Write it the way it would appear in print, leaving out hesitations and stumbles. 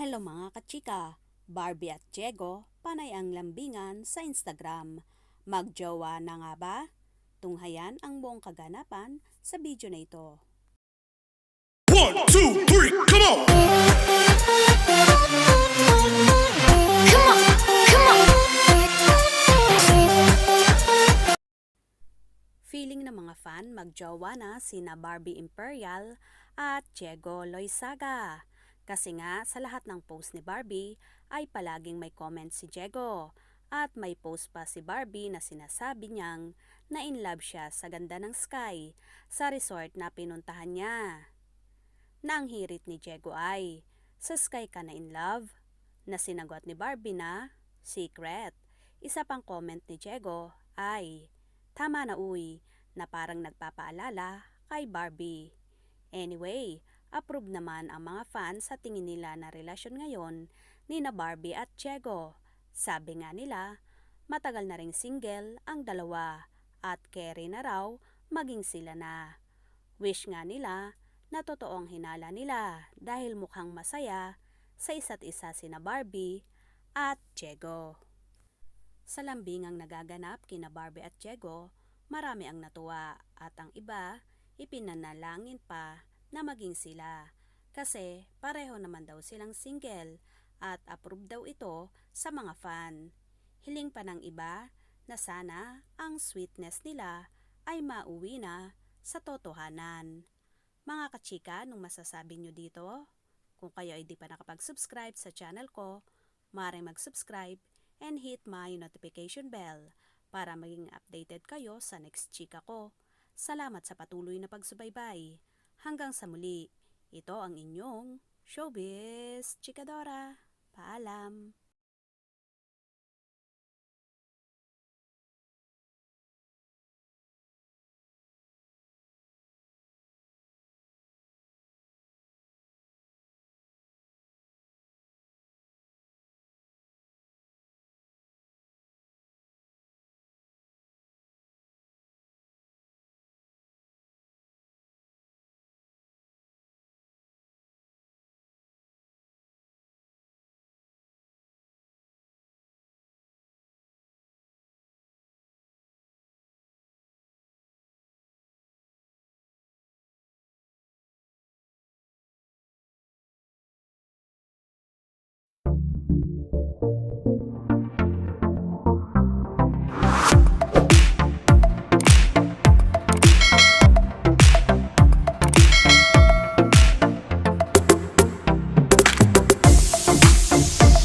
Hello mga kachika, Barbie at Diego, panay ang lambingan sa Instagram. Magjowa na nga ba? Tunghayan ang buong kaganapan sa video na ito. 1, 2, 3, come on! Feeling ng mga fan magjowa na sina Barbie Imperial at Diego Loizaga. Kasi nga sa lahat ng post ni Barbie ay palaging may comment si Diego. At may post pa si Barbie na sinasabi niyang na in love siya sa ganda ng sky sa resort na pinuntahan niya. Na ang hirit ni Diego ay, sa sky ka na in love? Na sinagot ni Barbie na, secret. Isa pang comment ni Diego ay, tama na uy, na parang nagpapaalala kay Barbie. Anyway, approve naman ang mga fans sa tingin nila na relasyon ngayon ni na Barbie at Diego. Sabi nga nila, matagal na ring single ang dalawa at carry na raw maging sila na. Wish nga nila na totoong hinala nila dahil mukhang masaya sa isa't isa sina Barbie at Diego. Sa lambingang nagaganap kina Barbie at Diego, marami ang natuwa at ang iba ipinanalangin pa na maging sila kasi pareho naman daw silang single at approve daw ito sa mga fan. Hiling pa ng iba na sana ang sweetness nila ay mauwi na sa totohanan. Mga kachika, anong masasabi nyo dito? Kung kayo ay di pa nakapag-subscribe sa channel ko, maaaring mag-subscribe and hit my notification bell para maging updated kayo sa next chika ko. Salamat sa patuloy na pagsubaybay. Hanggang sa muli, ito ang inyong Showbiz Chikadora. Paalam!